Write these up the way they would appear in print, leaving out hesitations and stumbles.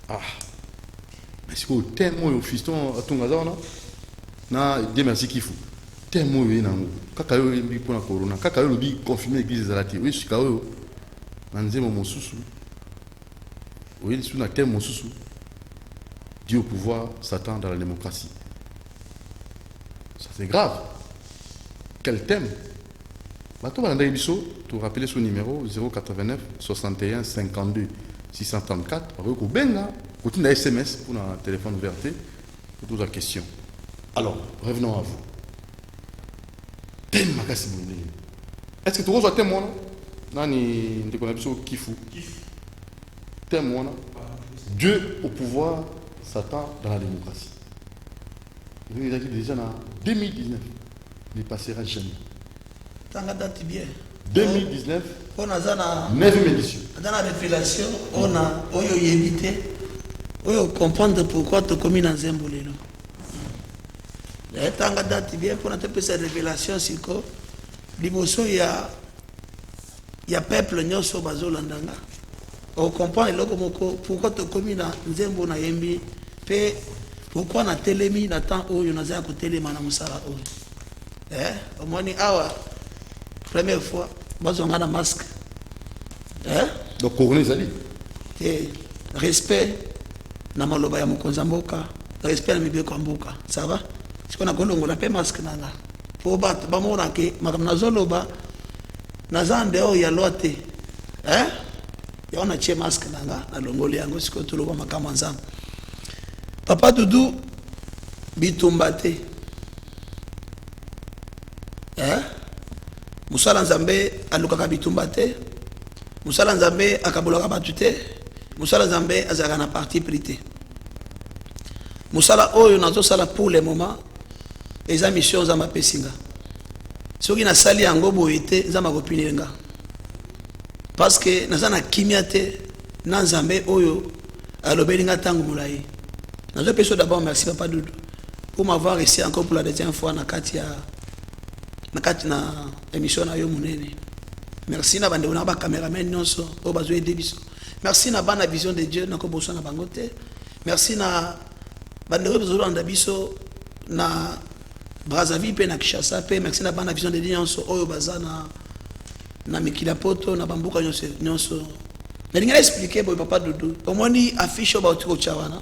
ah, mais c'est quoi, tellement au fiston à ton gazon, na Dieu merci qu'il faut. Tellement il y a un kakayo il pour la corona, kakayo le bi confirmé l'église de la terre. Oui, c'est kakayo. Nanze mon sousou. Oui, sur la terre mon sousou. Dieu au pouvoir, Satan dans la démocratie. Ça c'est grave. Quel thème? Maintenant, on a tu rappelles son numéro 089 61 52 634. Avec au Benga, continue à SMS pour un téléphone ouvert pour toutes les questions. Alors, revenons à vous. Thème Makassi. Est-ce que tu reçois thème moi? Non, ni de connaissance qui fou. Thème moi. Dieu au pouvoir, Satan dans la démocratie. Il a dit déjà en 2019, il ne passera jamais. Tanga date bien. 2019, On a 9e édition. Dans la révélation, on a évité. On comprendre pourquoi tu commis dans un boulot. Tanga date bien pour notre cette révélation, c'est que l'imotion il y a peuple nyonso bazolandanga. On comprend pourquoi tu commis dans un bon ayembi. Pourquoi na telemi na temps où on a déjà côté les manamsala au moins ni awa première fois on a un masque donc couronne zali respect na maloba ya mokonza mboka respect na mibeko mboka ça va ce qu'on a kolongo na pe masque nanga pour battre ba mona ke makamna zoloba na zande o ya lote ya on a che masque nanga na longoli yango siko toloba makama nzambe. Papa Doudou bitumbate Musala Nzambe alukaka bitumbate Musala Nzambe akabolaka batute Musala Nzambe azaka na parti prité Musala oyo nazo sala pour le moment eza mission za mapesinga soki na sali yango boyete za makopilenga parce que nazana kimiate na Nzambe oyo alobelinga tangu mulai. Je peux d'abord merci Papa Doudou pour m'avoir ici encore pour la deuxième fois na émission na yo munene. Merci na bande na ba cameraman nyonso o bazo aider biso. Merci na bana vision de Dieu na ko boso na bangote. Merci na bande bazo landa biso na Brazzaville pe na Kinshasa pe. Merci na bana vision de Dieu nyonso oyo bazana na mikila poto na bambuka nyonso. Mais il a expliqué pour Papa Doudou. Au moins ni affiche au bauti chawana.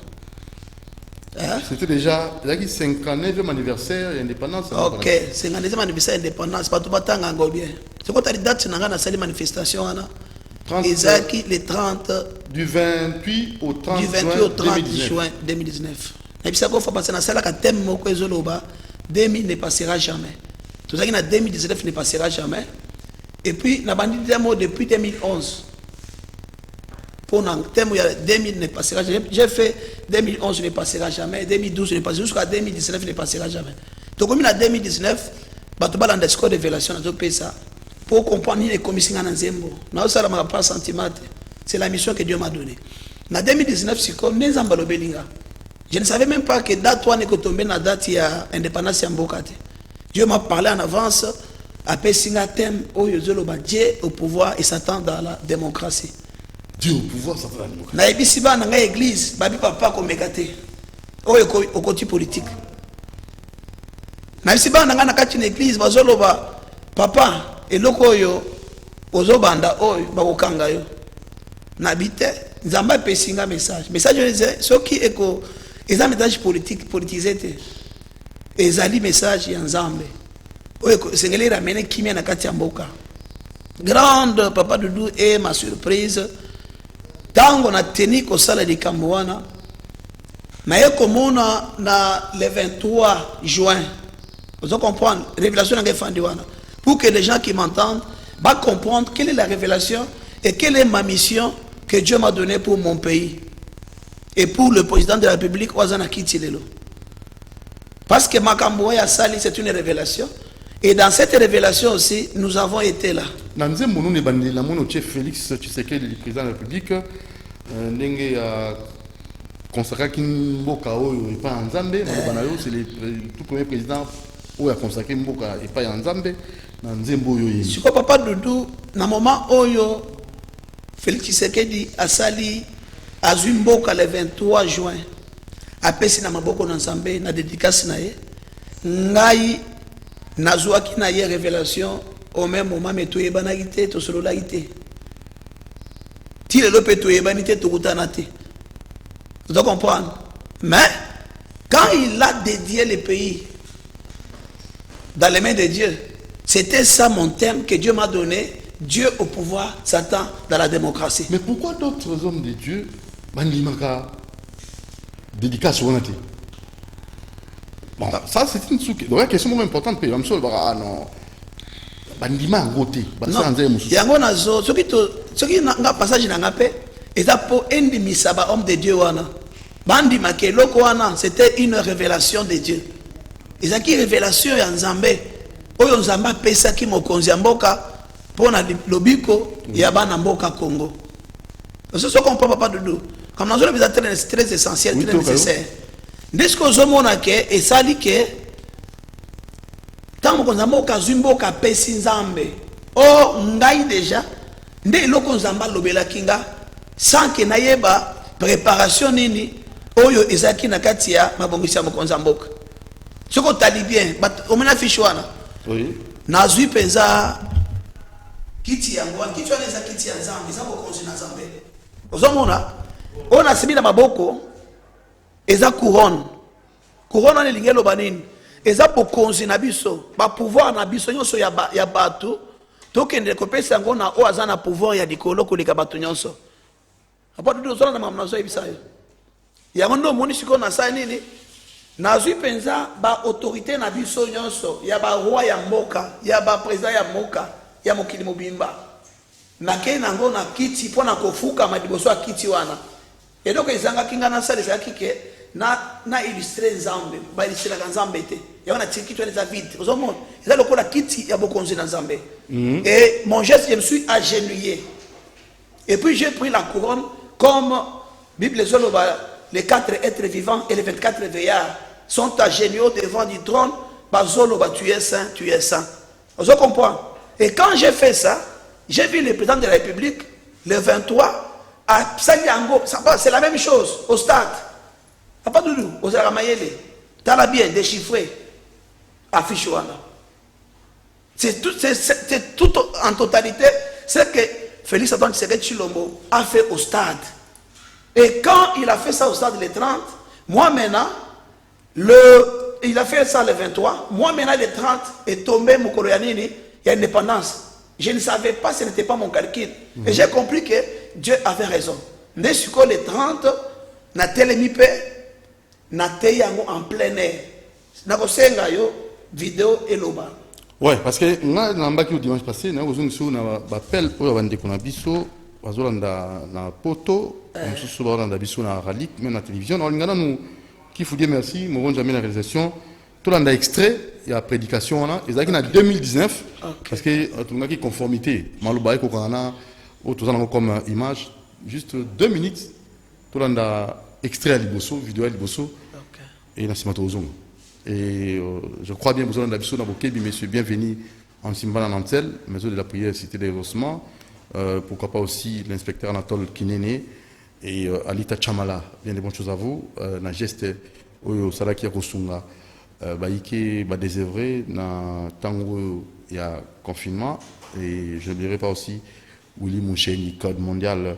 C'était déjà la 59e anniversaire de l'indépendance. Ok, 59e anniversaire de l'indépendance. Pas tout battant en bien. C'est quoi ta date dans la salle manifestation Isaac le 30 du 28 au 30 juin 2019. Et puis ça faut passer dans la salle quand thème moko ezoloba 2000 ne passera jamais. Tout ça qui na 2019 ne passera jamais. Et puis na bandi demo depuis 2011. Pour un thème où il y a 2000 ne passera jamais. J'ai fait 2011 ne passera jamais, 2012 ne passera jamais, jusqu'à 2019 ne passera jamais. Donc comme il y a 2019, il y a un discours de révélation dans pays ça pour comprendre les commissions en Zembo. Nous avons pas sentiment. C'est la mission que Dieu m'a donnée. En 2019, c'est comme les Ambalobelinga. Je ne savais même pas que date toi n'est que tombé dans la date il y a indépendance en Bokate. Dieu m'a parlé en avance. Après Singa thème Dieu au pouvoir et Satan dans la démocratie. Dieu au pouvoir, ça va la démocratie. Na ebisi ba na église, babi papa ko megate. Oyo au côté politique. Na ebisi ba na kati na église bazoloba papa eloko oyo ozobanda oyo bakokanga yo. Na bite nzamba pesinga message. Message soki eko eza message politique politisé te. Ezali message ya nzambe. Oyo sengeli ramene kimia na kati ya mboka. Grande Papa Doudou et ma surprise. Tango na teni ko sala di kamwana na yekomona na le 23 juin. Vous comprenez révélation na ngefandiwana pour que les gens qui m'entendent va comprendre quelle est la révélation et quelle est ma mission que Dieu m'a donnée pour mon pays et pour le président de la République Ouazana Kitilelo. Parce que Makambo ya sali c'est une révélation et dans cette révélation aussi nous avons été là. Nanze mono ne bandi la mono chef Félix Tshisekedi le président de la République ndenge ya consacré Mboka oyo et pas en Zambie c'est le tout premier président où a consacré Mboka et pas en Zambie nanze mboyo yi. Siko Papa Doudou na moment oyo Félix Tshisekedi asali azumboka le 23 juin apesi na maboko na Nzambe na dédicace na ye ngai nazwaki na ye révélation au même moment mais toyebanaki te tosololaki te ti lelo mpe toyebani te tokutana te. Vous doit comprendre. Mais quand il a dédié le pays dans les mains de Dieu, c'était ça mon thème que Dieu m'a donné. Dieu au pouvoir, Satan dans la démocratie. Mais pourquoi d'autres hommes de Dieu bandimaka dédicace au nati? Bon, ça c'est une question importante. Ah non, bandima ngote, basanze mususu. Yango nazo, ce qui n'a passage na ngape, et ça pour endimisa ba homme de Dieu wana. Bandima ke loko wana, c'était une révélation de Dieu. Et ça qui révélation ya Nzambe. Oyo Nzamba pesa ki mokonzi mboka pour na lobiko ya bana mboka Congo. C'est ce qu'on peut pas doudou. Comme nous avons très essentiel, très nécessaire. Dès que nous avons que et ça dit que tant que nous avons kazumbo ka pesi Nzambe. Oh ngai déjà ndé loko Nzamba lobela kinga sans que naïeba préparation nini oyo ezaki na kati ya mabongisa mokonza mboka. Ce qu'on t'a dit bien, on m'a affiché wana. Oui. Nazui penza kiti yango kiti wana eza kiti ya Nzambe eza bokonzi na Nzambe. Ozomona on a simi na maboko eza couronne. Couronne na lingelo banini. Eza bokonzi na biso, ba pouvoir na biso nyonso ya bato. Tokende kopesa yango na o aza na pouvoir ya dikolo koleka bato nyonso. Apa tudo zona na mamnazo ebisayo. Yango ndo moni siko na sa nini? Nazui penza ba autorité na biso nyonso ya ba roi ya mboka, ya ba président ya mboka, ya mokili mobimba. Na ke nango na kiti pona kofuka madiboso kiti wana. Et donc ezanga kinga na sale zakike na illustrer Nzambe, ba illustrer la Nzambe te. Ya wana tiki tu les vite. Vous avez ça le la kiti ya bokonzi na Nzambe. Et mon geste je me suis agenouillé. Et puis j'ai pris la couronne comme Bible les 4 êtres vivants et les 24 veillards sont agenouillés devant du trône. Tu es saint, tu es saint. Vous comprenez? Et quand j'ai fait ça, j'ai vu le président de la République, le 23, à Sanyango. C'est la même chose, au stade. Pas de nous, aux Aramayele. T'as bien déchiffré. Affiche wana. C'est tout en totalité ce que Félix Antoine Tshisekedi Tshilombo a fait au stade. Et quand il a fait ça au stade le 30, moi maintenant, il a fait ça le 23, moi maintenant le 30 est tombé Mokoloyanini, il y a indépendance. Je ne savais pas, ce n'était pas mon calcul. Et j'ai compris que Dieu avait raison. Mais sur le 30, na telemipe, na teyango en plein air. Na kosenga yo vidéo et loba. Ouais, parce que nga nambaki au dimanche passé, na ozungu sur na appel oyo bandeko na biso, bazolanda na poto, mususu bazolanda biso na ralik, même na télévision. Na lingana nous qui faut dire merci, mon jamais la réalisation. Tout l'anda extrait, il y a prédication là, et ça qui en 2019 parce que tout le monde qui conformité, malouba ko kana au tout ça comme image juste 2 minutes tout l'anda extrait à Liboso, vidéo à Liboso. Et na simatozong. Et je crois bien besoin d'habiter dans Bokebi, monsieur, bienvenue en Simbana Nantel, maison de la prière, cité des Rossements. Pourquoi pas aussi l'inspecteur Anatole Kinene et Alita Chamala. Bien des bonnes choses à vous. Na geste Oyo Salaki Rosunga, Baïke, Badésèvré, na Tango, il y a confinement. Et je n'oublierai pas aussi Willy Moucheni, Code mondial,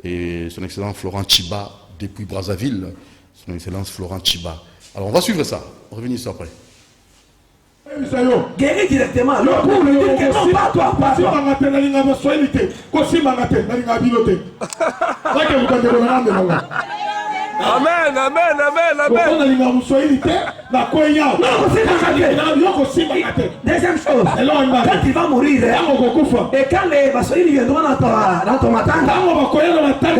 et son excellence Florent Chiba, depuis Brazzaville. Son excellence Florent Chiba. Alors on va suivre ça, on revient sur après. Guéris directement, le pour le dire que non, pas toi, pas toi. Amen, amen, amen, amen. Deuxième chose, quand il va mourir, et quand les Bassoïs viendront dans ton matin,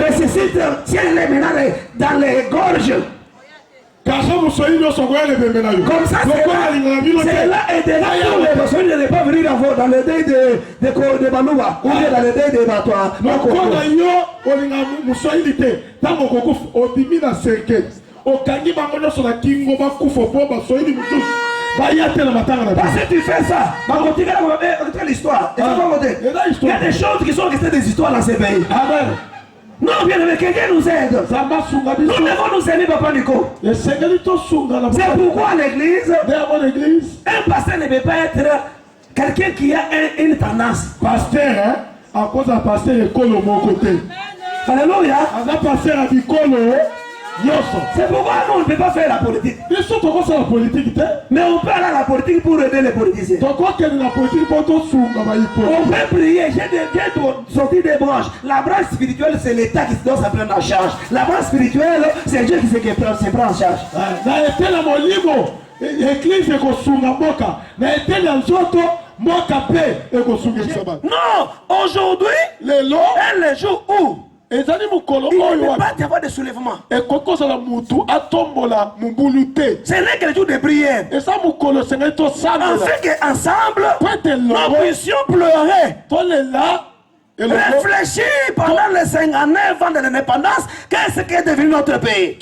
ressuscite, tiens-les maintenant dans les gorges. Comme ça, cela aidera les personnes de ne pas venir dans le deuil de Balouba ou bien dans le deuil de Batoa. Parce que tu fais ça, l'histoire. Il y a des choses qui sont restées des histoires dans ces pays. Amen. Non, bien aimé, quelqu'un nous aide. Nous devons nous aimer, Papa Nico. C'est pourquoi l'église, un pasteur ne peut pas être quelqu'un qui a une tendance. Pasteur, hein? À cause d'un pasteur, il colle au mon côté. Alléluia. Un pasteur a dit colle. C'est pourquoi nous on ne peut pas faire la politique. Mais on peut aller à la politique pour aider les politiciens. On peut prier, j'ai sorti des branches. La branche spirituelle, c'est l'État qui doit se prendre en charge. La branche spirituelle, c'est Dieu qui se prend en charge. Non, aujourd'hui, est le jour où il ne peut pas y avoir de soulèvement. Ce n'est que le jour de prière. Afin qu'ensemble, nous puissions pleurer. Réfléchir pendant les 59 ans de l'indépendance, qu'est-ce qui est devenu notre pays.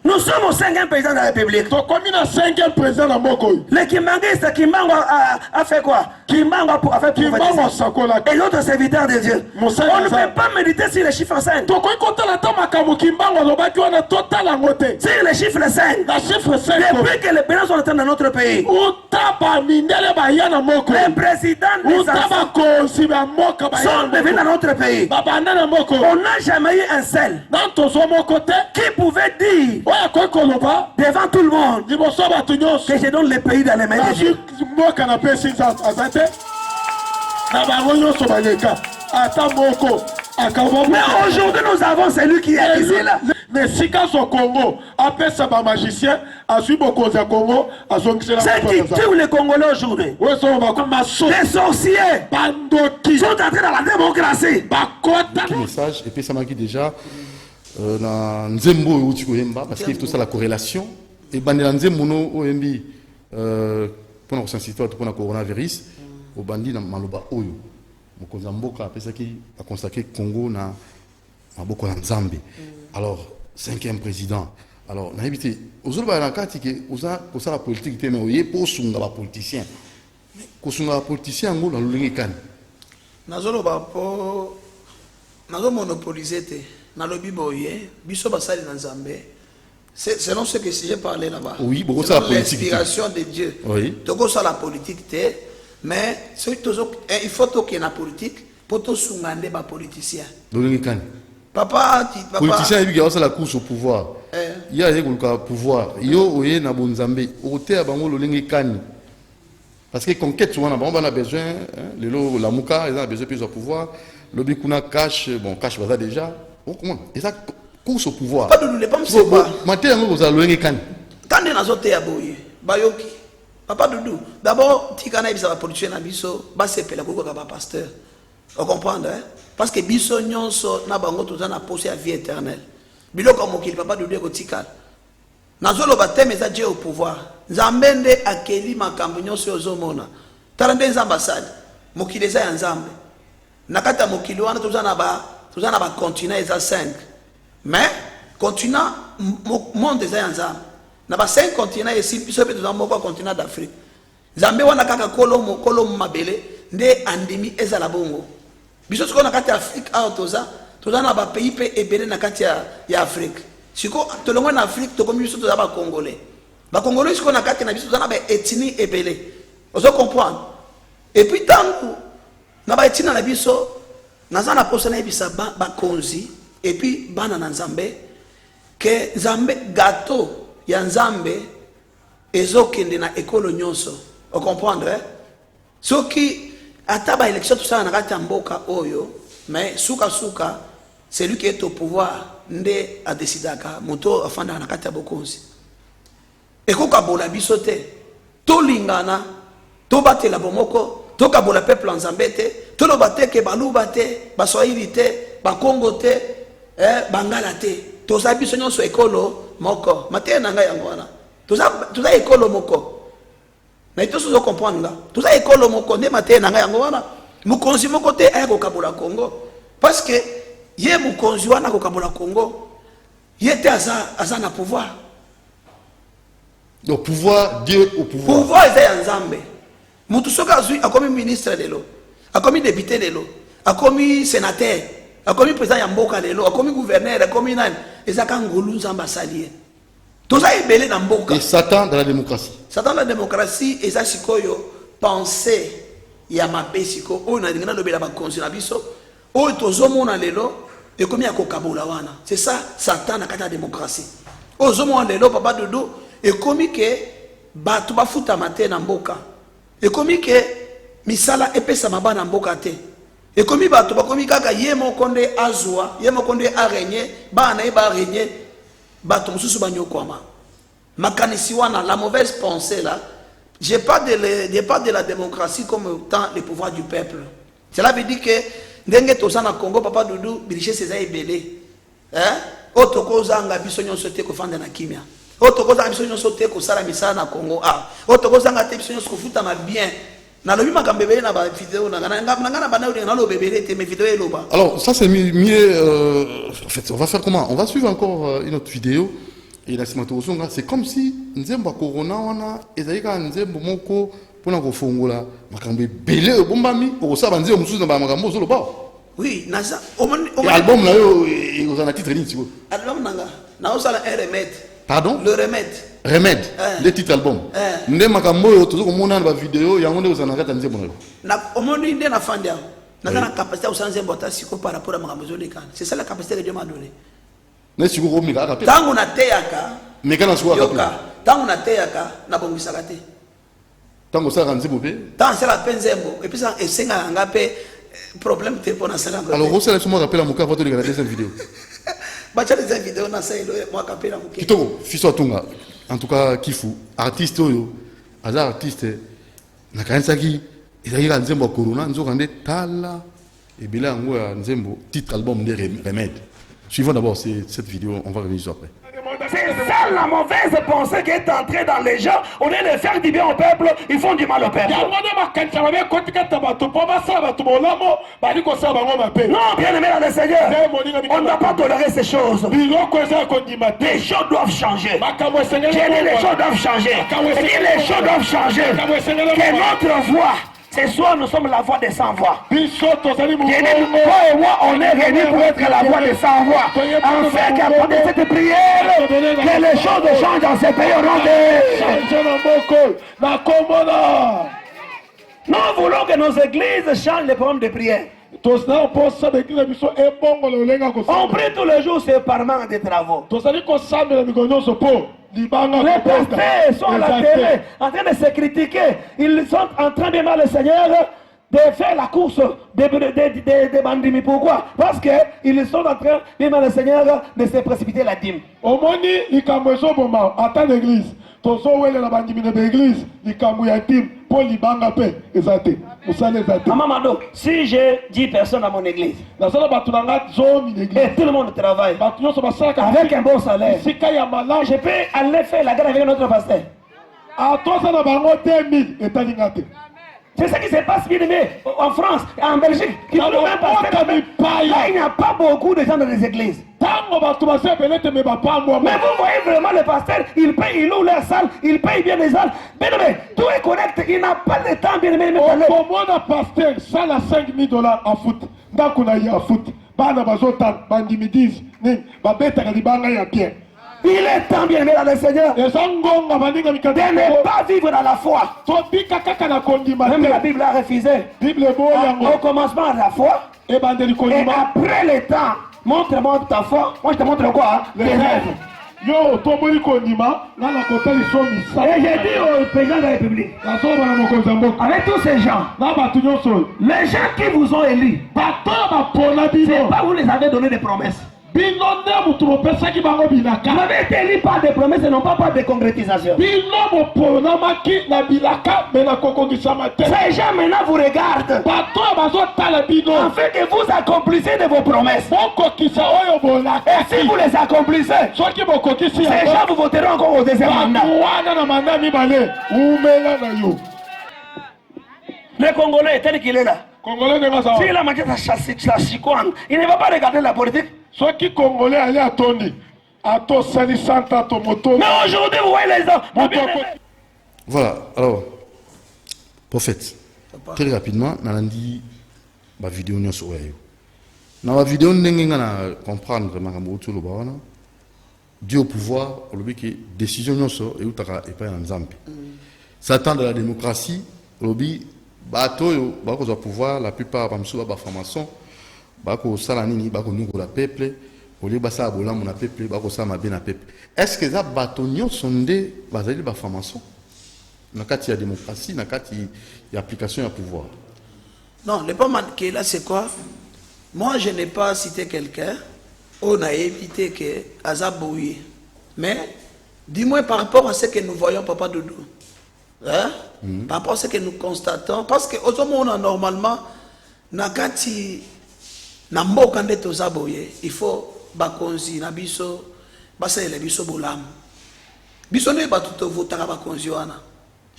Nous sommes au 5e président de la République. Le Kimbanguiste, Kimbango a fait quoi? Kimbango a fait prophétiser. Et l'autre serviteur de Dieu. On ne peut pas méditer sur les chiffres 5. Sur les chiffres 5. Depuis que les pénals sont entrés dans notre pays, les présidents des enfants sont devenus dans notre pays. On n'a jamais eu un seul qui pouvait dire devant tout le monde que je donne le pays dans les mains de Dieu. Mais aujourd'hui nous avons celui qui est ici là. C'est qui tue les Congolais aujourd'hui? Des sorciers sont entrés dans la démocratie. Un message, et puis ça m'a dit déjà dans Nzembo parce qu'il y a tout ça la corrélation. Et dans Nzembo, pour nous sensibiliser pour le coronavirus, au bandit dans Maloba Oyo. Mokozamboka après ça qui a consacré Congo na Maboko Nzambe. Alors 5e président. Alors on a évité aux autres dans cas que osa la politique mais oye pour sunga ba politicien. Ko sunga politicien ngo na lulingi kan. Nazolo ba po nazo monopoliser te. Na lobi boye biso basali na Nzambe. C'est non ce que j'ai parlé là-bas. Oui, beaucoup ça la politique. L'inspiration de Dieu. Oui. Donc ça la politique te. Mais il faut qu'il y ait une politique pour tout sungande ba politicien. Papa, politicien il y a la course au pouvoir. Il y a le pouvoir. Yo oye na bonzambe. Ote abango lolingi kani. Parce que conquête souvent on a besoin la muka ils ont besoin plus de pouvoir. Lobi kuna cash bon cash baza déjà. Comment et ça course au pouvoir. Pas de nous les pas c'est pas. Maté yango za lolingi kani. Kande na zote ya boye. Bayoki. Papa Doudou, d'abord, tu connais la production na biso, ba se pela koko ka pasteur. Vous comprenez hein? Parce que biso nyonso na bango toza na posé à vie éternelle. Biloko mokili papa Doudou ko tikala. Nazolo ba teme za Dieu au pouvoir. Nzambende akeli makambo nyonso ozomona. Talande nzambasade. Mokili za ya nzambe. Nakata mokili wana toza na ba continent eza 5. Mais continent monde za ya nzambe. Na ba 5 continents ici biso pe toza moko continent d'Afrique. Nzambe wana kaka kolo mabele nde andimi eza la bongo. Biso siko na kati ya Afrique a toza na ba pays pe ebele na kati ya Afrique. Siko tolongo na Afrique to komi biso toza ba Congolais. Ba Congolais siko na kati na biso toza na ba ethnie ebele. Ozo comprendre. Et puis tangu na ba ethnie na biso naza na posa na bisa ba konzi et puis bana na Nzambe que Nzambe gâteau ya Nzambe ezokende na ekolo nyonso. Vous comprenez? Soki ataba élection tout ça na kati mboka oyo, mais suka celui qui est au pouvoir nde a décidé ka moto afanda na kati bokonzi. Ekoka bola bisote. To lingana, to batela bomoko, to kabola peuple Nzambe te, to lo bateke baluba te, ba Swahili te, ba Congo te, bangala te. To za biso nyonso ekolo moko matin na ngai yango wana tuza ekolo moko mais tous vous comprendre tuza ekolo moko nde matin na ngai yango wana mukonzi moko te aya ko kabola Congo parce que ye mukonzi wana ko kabola Congo Il était à ça na pouvoir. Donc pouvoir, Dieu au pouvoir. Pouvoir est Nzambe. Mutu soka azui a comme ministre lelo, a comme député lelo, a comme sénateur, a comme président ya mboka lelo, a comme gouverneur, a comme nani. Ezaka ngolu Nzamba salié. Tout ça est belé dans mboka. Et Satan dans la démocratie. Satan dans la démocratie et ça sikoyo penser ya mabe siko o na ndingana lobela ba konzi na biso o tozomona lelo et comme ya kokabola wana. C'est ça Satan na kata la démocratie. O zomona lelo papa dodo et comme que batu bafuta matin na mboka. Et comme que misala epesa mabana mboka te. Et comme batu bakomi kaka yemo konde azwa, yemo konde araignée, bana e ba araignée, batu mususu banyokwama. Makanisi wana la mauvaise pensée là. Je parle de la démocratie comme étant le pouvoir du peuple. Cela veut dire que ndenge tozana Congo papa Doudou dirige ses belé. Hein? Otoko zanga biso nyonso te ko fanda na kimia. Otoko zanga biso nyonso te ko sala misala na Congo. Ah, otoko zanga te biso nyonso ko futa ma bien. Na lobi makambebele na ba vidéo na ngana bana na lo bebele te mes vidéos eloba. Alors ça c'est mieux en fait, on va faire comment? On va suivre encore une autre vidéo. Et la c'est comme si Nzembo Corona wana ezalika Nzembo moko pona ko fongola makambe belé bombami o sa banzi mususu na makambo zolo ba. Oui, nasa album là yo ezana titre ni tiko. Album nanga na osala un remède. Pardon? Le remède. Remède. Le titre album. Ndé makambo yo tozo komona na vidéo yango nde ozana kata Nzembo na. Na omoni ndé na fandi ya. Na na capacité osanze Nzembo ta siko par rapport à makambo zolo kana. C'est ça la capacité que Dieu m'a donné. Tango na teyaka mekana suwa yoka tango na teyaka na bongisaka te tango sa Nzembo pe tango c'est la Nzembo et puis ça esenga ngape problème te pona sala ngape. Alors on se moi rappelle à mon cas votre la deuxième vidéo bacha deuxième vidéo na ça moi kapela muke kitoko fiso atunga en tout cas kifu artiste oyo aza artiste na kansaki ezali ka Nzembo Corona nzoka nde tala et bila ngo ya Nzembo titre album de remède. Suivons d'abord cette vidéo, on va revenir sur après. C'est ça la mauvaise pensée qui est entrée dans les gens. Au lieu de faire du bien au peuple, ils font du mal au peuple. Non, bien aimé dans le Seigneur, on ne doit pas tolérer ces choses. Les choses doivent changer. Les choses doivent changer. Et les choses doivent changer. Que notre voix. Ce soir, nous sommes la voix des sans-voix. Toi et moi, on est réunis pour être la voix des sans-voix. Afin qu'à partir de cette prière, que les choses changent dans ces pays. Nous voulons que nos églises changent les programmes de prière. On prie tous les jours séparément des travaux. Les pasteurs sont à la télé en train de se critiquer. Ils sont en train de demander le Seigneur de faire la course des bandits. Pourquoi? Parce qu'ils sont en train de demander le Seigneur de se précipiter la dîme. Attends l'église. Maman, si j'ai 10 personnes à mon église et tout le monde travaille avec un bon salaire, je peux aller faire la guerre avec notre pasteur. C'est ce qui se passe bien aimé en France, en Belgique. Là, il n'y a pas beaucoup de gens dans les églises. Mais vous voyez vraiment le pasteur, il paye, il loue la salle, il paye bien les salles. Bien aimé, tout est correct, il n'a pas le temps bien aimé. Comment un pasteur, ça a $5,000 à foot. Dans qu'on a eu à foot. Il est temps bien aimé dans le Seigneur de ne pas vivre dans la foi. Même la Bible a refusé. Au commencement de la foi. Et après le temps, montre-moi ta foi. Moi je te montre quoi? Les rêves. Et j'ai dit au président de la République, avec tous ces gens, les gens qui vous ont élus, c'est pas vous les avez donné des promesses. Vous avez été élu par des promesses et non pas par des concrétisations. Ces gens maintenant vous regardent afin que vous accomplissez de vos promesses. Et si vous les accomplissez, ces gens vous voteront encore au deuxième mandat. Le Congolais tel qu'il est là, s'il a mangé sa chicoine, il ne va pas regarder la politique. Ceux qui Congolais allaient à Tony. Ato Sani Santa Tomoto. Mais aujourd'hui, vous voyez les hommes. Voilà, alors, prophète, très rapidement, on a dit la vidéo nous sur dans la vidéo, on a comprendre que Dieu au pouvoir, on a que décision nous sur et pas en Zambie. Satan de la démocratie, on a dit bateau, au pouvoir, la plupart de la formation, la peuple, est-ce que ça bâtonnions sont des formation dans le cas de la démocratie, dans le cas de l'application à pouvoir? Non, le pas manqué là, c'est quoi? Moi, je n'ai pas cité quelqu'un, on a évité que Azabouye. Mais, dis-moi par rapport à ce que nous voyons, Papa Doudou. Hein? Par rapport à ce que nous constatons, parce que au moment normalement, Nakati, Nambokande Tozabouye, il faut bakonzi na biso basele biso bolam biso ne batuto votaka bakonzi wana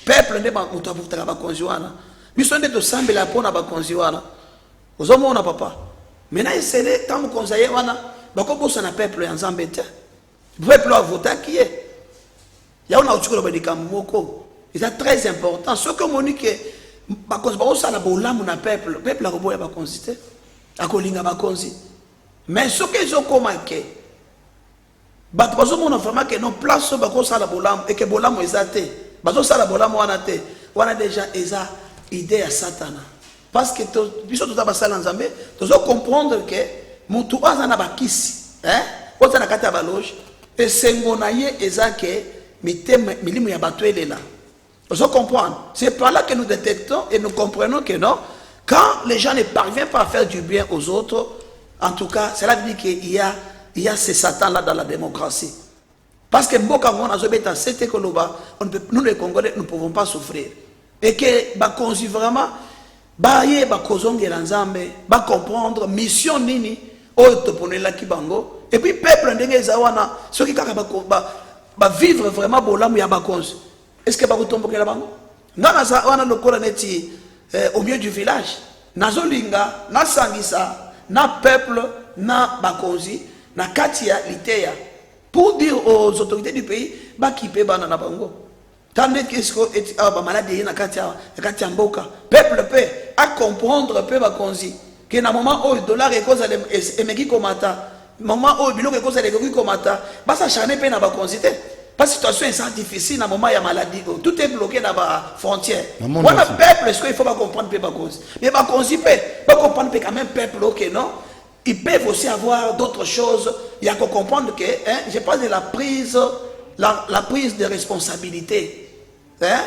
peuple ne ba muto votaka bakonzi wana biso ne to sambela pona bakonzi wana ozomona papa maintenant esele tant konzaye wana bakobosa na peuple ya Nzambe te peuple a voté qui est ya ona utiko ba dikambo moko c'est très important ce que monique bakonzi bakosa na bolam na peuple a koboya bakonzi te akolinga bakonzi. Mais ce que je comprends, bazo vraiment que non place bako sala bolam et que bolam ezate bazo sala bolam wana déjà eza idée à Satana parce que biso tout abasala nzambe to comprendre que mutu azana bakisi hein ozana kata baloge et sengona ye eza que milimu ya bato elela to comprendre c'est par là que nous détectons et nous comprenons que non quand les gens ne parviennent pas à faire du bien aux autres. En tout cas, cela veut dire qu'il y a ces satans-là dans la démocratie. Parce que nous les Congolais, nous ne pouvons pas souffrir. Et que bakonzi vraiment, comprendre mission nini, et puis peuple ceux qui vivre vraiment est-ce que au milieu du village, nazolinga, nasangisa. Na peuple, na bakonzi, na katia litea. Pour dire aux autorités du pays, bakipe bana na bango. Tandis que ba maladie na katia mboka. Peuple peut à comprendre peu bakonzi. Que na moment où dollar et cause de emeki komata, moment où biloko cause de emeki komata, ba sa chané pe na bakonzi te. Parce que la situation est difficile, dans moment il y a maladie, tout est bloqué dans la frontière. On a peuple, est-ce qu'il faut pas comprendre pas cause. Mais pas comprendre quand même peuple, ok non. Ils peuvent aussi avoir d'autres choses. Il y a qu'à comprendre que, hein, je parle de la prise de responsabilité. Hein?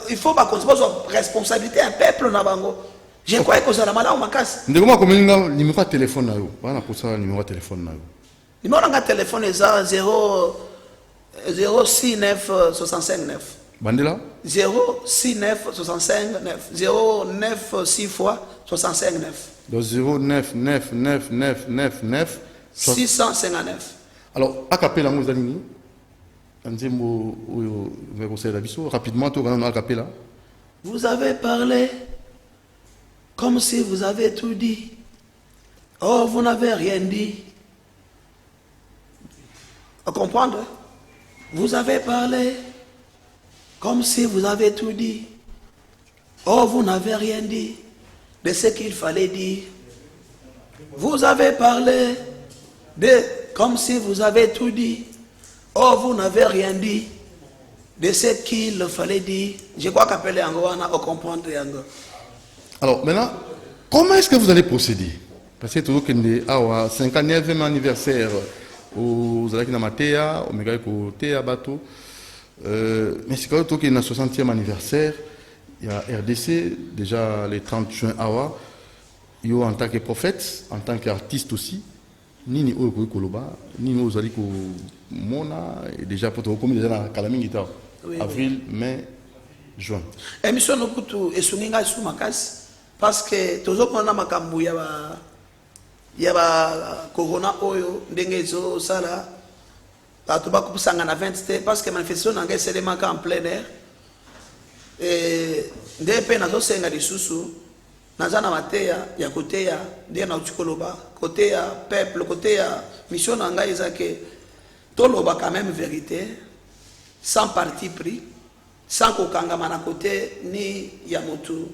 Il faut pas qu'on se pose responsabilité un peuple na bango. Je crois que ça la malade ma casse. Ndeko ko melinga numéro de téléphone na yo. Bana ko ça numéro de téléphone na yo. Numéro de téléphone est 069 65 9. Bandela 069 65 9. 096 fois 65 9. Donc 0999999 659. Alors, à capella, nous allons rapidement, tout le monde. Vous avez parlé comme si vous avez tout dit. Oh, vous n'avez rien dit. Vous comprenez? Vous avez parlé comme si vous avez tout dit. Oh, vous n'avez rien dit de ce qu'il fallait dire. Vous avez parlé comme si vous avez tout dit. Oh, vous n'avez rien dit de ce qu'il fallait dire. Je crois qu'appeler Angoana au comprendre Ango. Alors maintenant, comment est-ce que vous allez procéder? Parce que toujours qu'il y a 59e anniversaire aux Alakina Matea, au Megaïko Tea Bato. Mais c'est quand même qu'il y a 60e anniversaire. Il y a RDC, déjà le 30 juin Awa. Il y a en tant que prophète, en tant qu'artiste aussi. Ni Oyo Koloba, ni Ozaliko Mona, et déjà pour te recommander déjà la Kalaming Guitar. Avril, mai, juin. Émission no kutu esuninga sous makas parce que toujours qu'on a makambu ya ba corona oyo ndenge zo sala ba to ba kusanga na 20 parce que manifestation nanga c'est en plein air et DP na zo senga lisusu naza na mateya ya côté ya ndenge na utikoloba côté ya peuple côté ya mission na ngai eza ke toloba quand même vérité sans parti pris sans kokangama na côté ni ya motu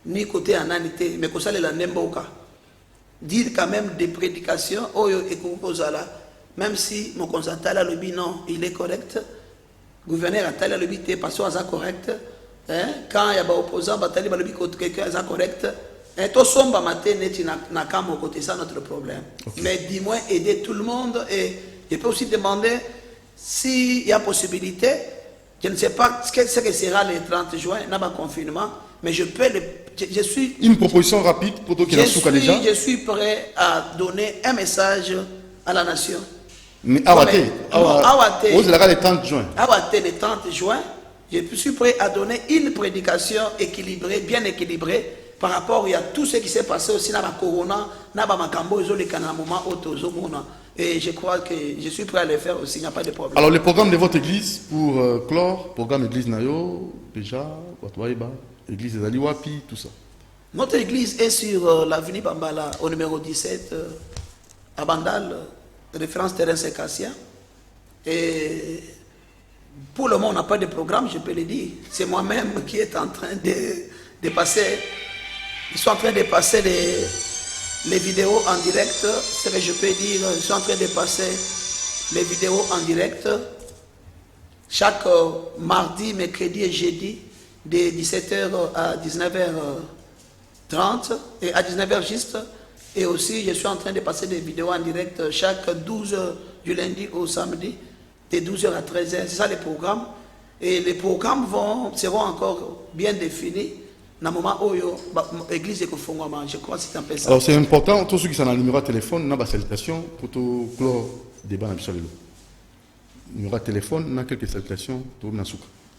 ni côté ya nani te mais kosalela ndemboka dire quand même des prédications oyo ekokozala même si mon constat lobi non il est correct gouverneur atali lobi te pasteur aza correct hein quand ya ba opposant batali lobi quelqu'un aza correct et to somba matin neti na kamo côté ça notre problème mais dis-moi aider tout le monde et je peux aussi demander s'il y a possibilité je ne sais pas ce que sera le 30 juin n'a pas confinement mais je peux je suis une proposition rapide pour toi qui est sous déjà. Je suis prêt à donner un message à la nation. Mais awate, vous avez le 30 juin. Awate le 30 juin, je suis prêt à donner une prédication équilibrée, bien équilibrée par rapport à tout ce qui s'est passé aussi dans la corona, dans la makambo, et je crois que je suis prêt à le faire aussi, il n'y a pas de problème. Alors le programme de votre église pour clore, programme église Nayo, déjà, église des Aliwapi, tout ça. Notre église est sur l'avenue Bambala, au numéro 17, à Bandal, référence Thérèse Cassia. Et pour le moment, on n'a pas de programme, je peux le dire. C'est moi-même qui est en train de passer. Ils sont en train de passer les vidéos en direct. Ce que je peux dire, ils sont en train de passer les vidéos en direct. Chaque mardi, mercredi et jeudi, de 17h à 19h30 et à 19h juste. Et aussi, je suis en train de passer des vidéos en direct chaque 12h du lundi au samedi, de 12h à 13h. C'est ça les programmes. Et les programmes seront encore bien définis. Dans le moment où l'église est confondue, je crois que c'est un peu ça. Alors c'est important, tous ceux qui sont dans le numéro de téléphone, nous avons des salutations pour tout clore le débat. Numéro de téléphone, nous avons quelques salutations pour nous.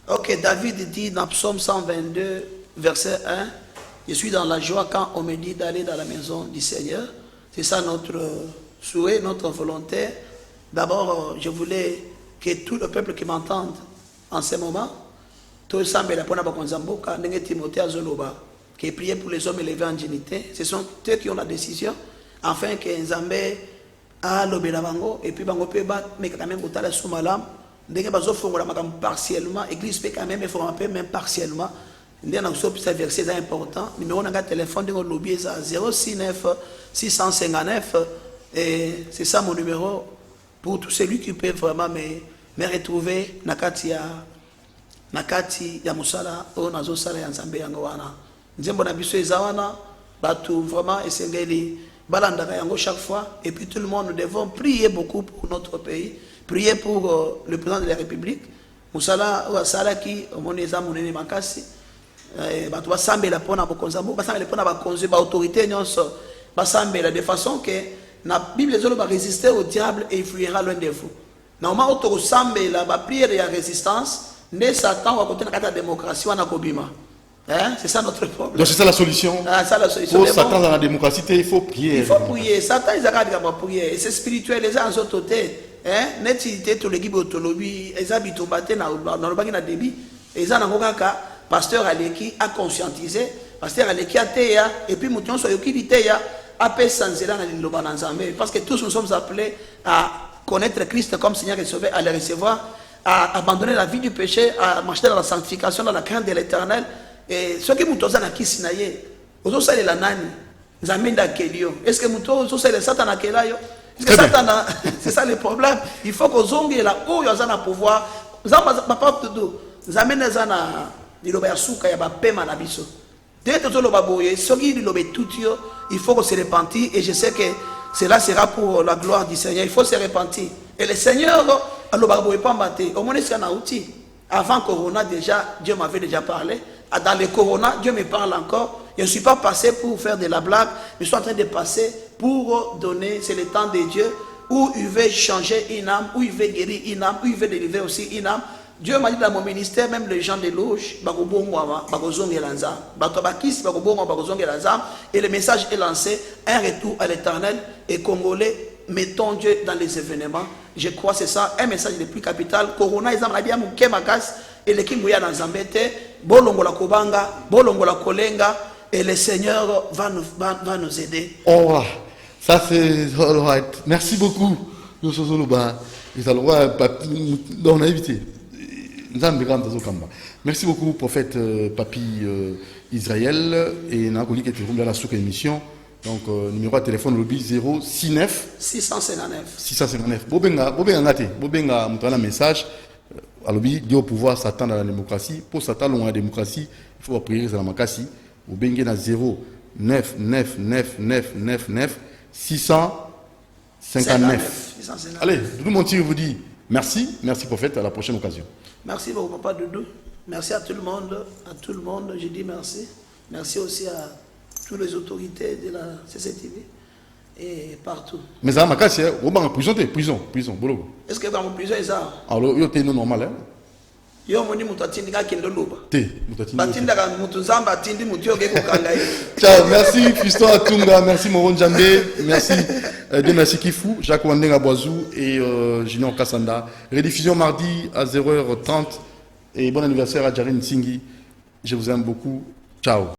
Ok, David dit dans Psaume 122, verset 1, je suis dans la joie quand on me dit d'aller dans la maison du Seigneur. C'est ça notre souhait, notre volonté. D'abord, je voulais que tout le peuple qui m'entende en ce moment, tout semble la pona bakonzamboka, ndenge Timothée azoloba, qui priait pour les hommes élevés en dignité. Ce sont eux qui ont la décision, afin que Nzambe a lobela bango et puis bango pe ba mais quand même botala soumalam. Dès que bazo fongola makam partiellement, église peut quand même faire un peu même partiellement. Ndé na so ça verset est important. Numéro na téléphone de lobby ça 069 659 et c'est ça mon numéro pour tout celui qui peut vraiment me retrouver nakati ya musala o nazo sala ya Nzambe yango wana. Nzembo na biso ezawana batu vraiment esengeli balandaka yango chaque fois et puis tout le monde nous devons prier beaucoup pour notre pays. Priez pour le président de la République. Musala ou Salaki, Moneza Mounene Makasi, Batwa Sambe la Pona Bokonzambo, Basambe la Pona Bakonze, Autorité, Basambe de façon que la Bible va résister au diable et il fuira loin de vous. Normalement, autour Sambe la prière et la résistance, ne Satan va côté de la démocratie ou la Kobima. C'est ça notre problème. Donc c'est ça la solution. Ça la solution. Pour Satan dans la démocratie, il faut prier. Il faut prier. Satan, ils ont prier. C'est spirituel, les gens ont sauté. Neti te to l'équipe autonomie ezabito baté na lobaki na débit eza na ngokaka pasteur Aleki a conscientisé pasteur Aleki a teya et puis mution so yoki teya apé sanzela na liloba na Nzambe parce que tous nous sommes appelés à connaître Christ comme Seigneur et Sauveur, à le recevoir, à abandonner la vie du péché, à marcher dans la sanctification, dans la crainte de l'Éternel. Et ce qui mutoza na kisinaye ozo sale la nani Nzambe ndakelio est-ce que muto ozo sale Satan akelayo. C'est ça le problème. Il faut que zongi la où il y a pouvoir. Papa Dodo, zamene zana liloba suka ya bapema na biso. Dès que tu lo baboye, sogi liloba tout il faut qu'on se repentir et je sais que cela sera pour la gloire du Seigneur. Il faut se repentir. Et le Seigneur lo baboye pas maté. Au moins c'est un outil. Avant Corona déjà, Dieu m'avait déjà parlé. Dans le Corona, Dieu me parle encore. Je ne suis pas passé pour faire de la blague, je suis en train de passer pour donner, c'est le temps de Dieu, où il veut changer une âme, où il veut guérir une âme, où il veut délivrer aussi une âme. Dieu m'a dit dans mon ministère, même les gens de louche, et le message est lancé, un retour à l'Éternel, et Congolais, mettons Dieu dans les événements. Je crois que c'est ça, un message le plus capital. Corona, ils ont dit, et les Kimouya dans Zambete, Bolongo la Kobanga, Bolongo la Kolenga, Et le Seigneur va nous aider. Oh, voilà. Ça c'est all right. Merci beaucoup. Nous sommes on a évité. Merci beaucoup, prophète Papi Israël. Et nous avons dit que tu dans la sous-émission. Donc, numéro de téléphone lobby 069 659. 659. Bobenga un message. À lobby, Dieu au pouvoir s'attendre à la démocratie. Pour s'attendre à la démocratie, il faut prier à la makasi. Bobenga na 0999999 659. Allez, Doudou Monti vous dit merci, merci prophète, à la prochaine occasion. Merci beaucoup papa Doudou. Merci à tout le monde, je dis merci. Merci aussi à toutes les autorités de la CCTV et partout. Mais ça m'a c'est au banc prison, bolo. Est-ce que dans mon prison est ça? Alors yo t'es non normal hein. Yo moni mutatindi ka kendo loba. Té, mutatindi. Batinda ka mutuzamba tindi mutio ke kokanga ye. Ciao, merci Fiston Atunga, merci Moron Djambé, merci Demasi Kifou, Jacques Wandenga Boazou et Junior Kassanda. Rediffusion mardi à 0h30 et bon anniversaire à Jarine Singhi. Je vous aime beaucoup. Ciao.